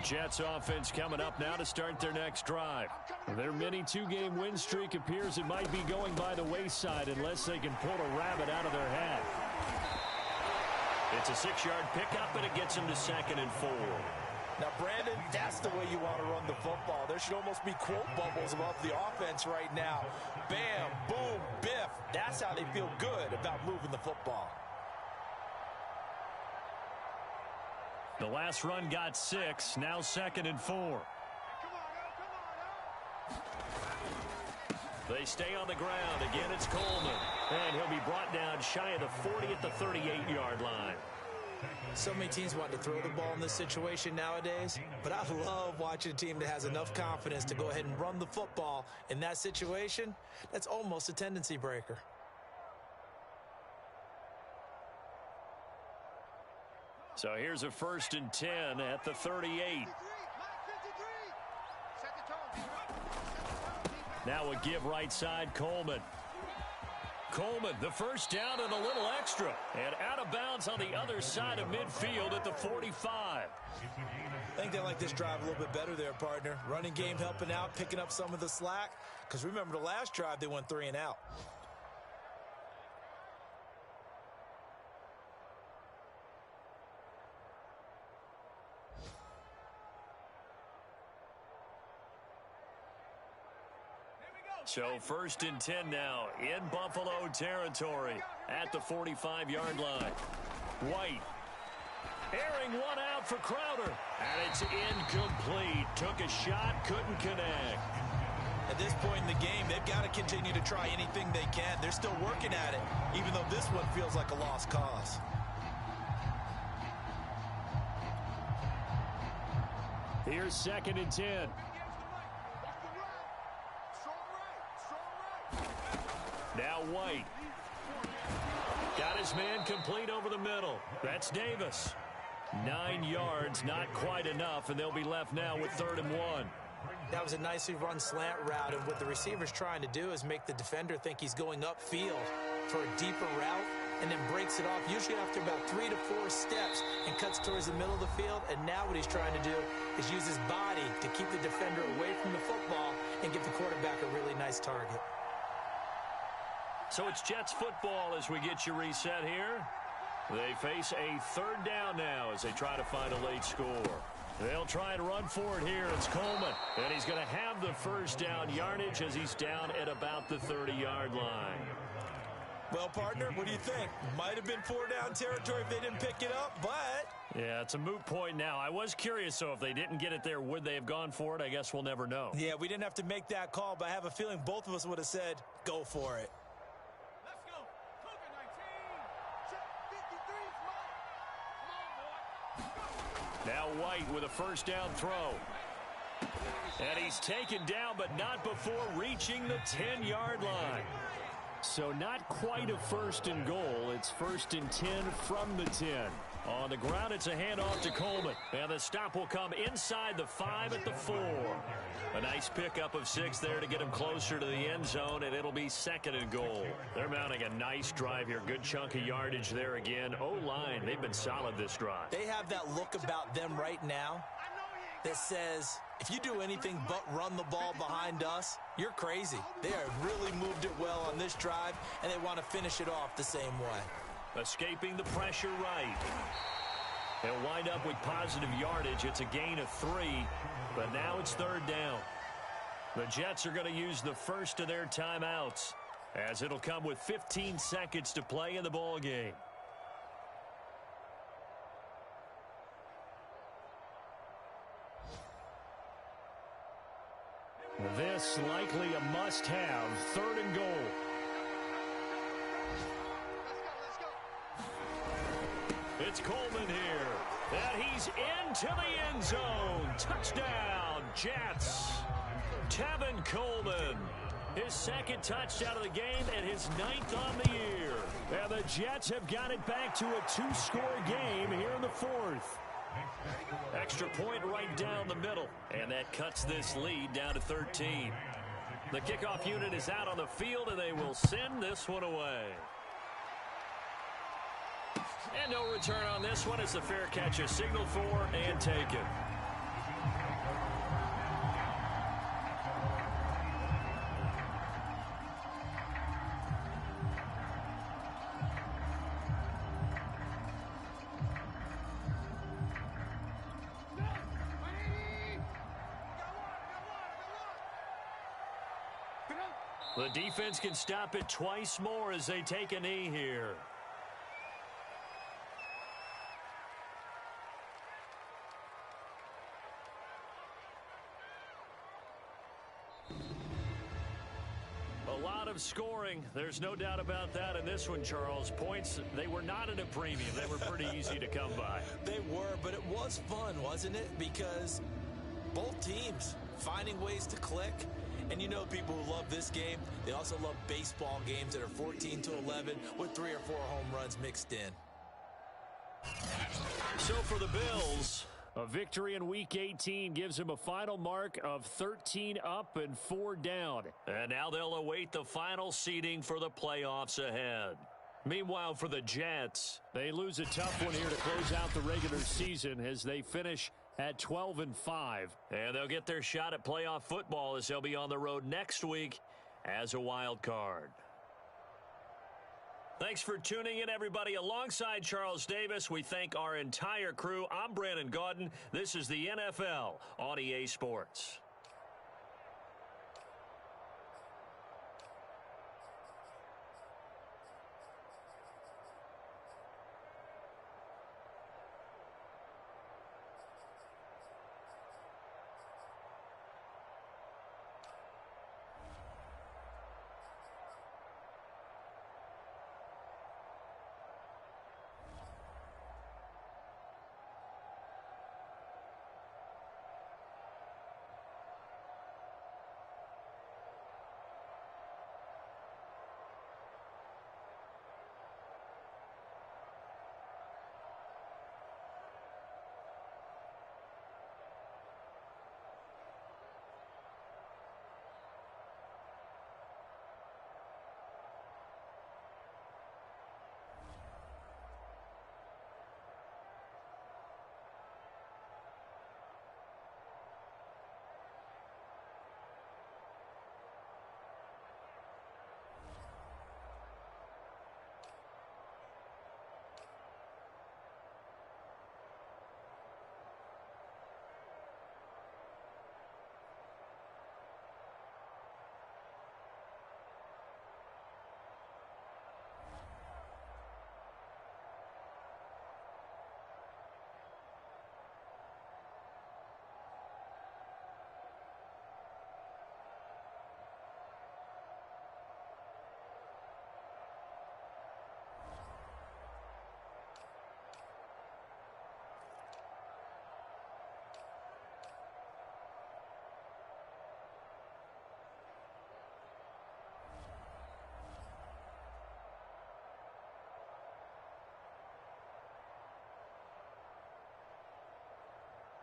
Jets offense coming up now to start their next drive. Their mini 2-game win streak appears it might be going by the wayside unless they can pull a rabbit out of their hat. It's a 6-yard pickup, and it gets them to 2nd and 4. Now, Brandon, that's the way you want to run the football. There should almost be quote bubbles above the offense right now. Bam, boom, biff. That's how they feel good about moving the football. The last run got 6, now 2nd and 4. They stay on the ground. Again, it's Coleman. And he'll be brought down shy of the 40 at the 38-yard line. So many teams want to throw the ball in this situation nowadays, but I love watching a team that has enough confidence to go ahead and run the football in that situation. That's almost a tendency breaker. So here's a 1st and 10 at the 38. Now a give right side, Coleman. Coleman, the first down and a little extra. And out of bounds on the other side of midfield at the 45. I think they like this drive a little bit better there, partner. Running game helping out, picking up some of the slack. Because remember the last drive, they went 3 and out. So 1st and 10 now in Buffalo territory at the 45-yard line. White airing one out for Crowder. And it's incomplete. Took a shot, couldn't connect. At this point in the game, they've got to continue to try anything they can. They're still working at it, even though this one feels like a lost cause. Here's 2nd and 10. Now White. Got his man complete over the middle. That's Davis. 9 yards, not quite enough, and they'll be left now with 3rd and 1. That was a nicely run slant route, and what the receiver's trying to do is make the defender think he's going upfield for a deeper route, and then breaks it off, usually after about 3 to 4 steps, and cuts towards the middle of the field. And now what he's trying to do is use his body to keep the defender away from the football and give the quarterback a really nice target. So it's Jets football as we get you reset here. They face a 3rd down now as they try to find a late score. They'll try and run for it here. It's Coleman, and he's going to have the 1st down yardage as he's down at about the 30-yard line. Well, partner, what do you think? Might have been 4-down territory if they didn't pick it up, but... Yeah, it's a moot point now. I was curious, so if they didn't get it there, would they have gone for it? I guess we'll never know. Yeah, we didn't have to make that call, but I have a feeling both of us would have said, go for it. Let's go. COVID-19. Check 53 Come on, boy. Now White with a 1st down throw. And he's taken down, but not before reaching the 10-yard line. So not quite a 1st and goal. It's 1st and 10 from the 10. On the ground, it's a handoff to Coleman. And the stop will come inside the 5 at the 4. A nice pickup of 6 there to get him closer to the end zone, and it'll be 2nd and goal. They're mounting a nice drive here. Good chunk of yardage there again. O-line, they've been solid this drive. They have that look about them right now that says, if you do anything but run the ball behind us, you're crazy. They have really moved it well on this drive, and they want to finish it off the same way. Escaping the pressure right. They'll wind up with positive yardage. It's a gain of 3, but now it's 3rd down. The Jets are going to use the first of their timeouts, as it'll come with 15 seconds to play in the ball game. This likely a must-have. 3rd and goal. It's Coleman here. And he's into the end zone. Touchdown, Jets. Tevin Coleman. His 2nd touchdown of the game and his 9th on the year. And the Jets have got it back to a 2-score game here in the 4th. Extra point right down the middle, and that cuts this lead down to 13. The kickoff unit is out on the field, and they will send this one away. And no return on this one as the fair catch is signaled for and taken. The defense can stop it twice more as they take a knee here. A lot of scoring. There's no doubt about that in this one, Charles. Points, they were not at a premium. They were pretty easy to come by. They were, but it was fun, wasn't it? Because both teams finding ways to click. And you know people who love this game, they also love baseball games that are 14-11 with 3 or 4 home runs mixed in. So for the Bills, a victory in Week 18 gives them a final mark of 13 up and 4 down. And now they'll await the final seeding for the playoffs ahead. Meanwhile, for the Jets, they lose a tough one here to close out the regular season as they finish at 12-5. And they'll get their shot at playoff football as they'll be on the road next week as a wild card. Thanks for tuning in, everybody. Alongside Charles Davis, we thank our entire crew. I'm Brandon Gaudin. This is the NFL on EA Sports.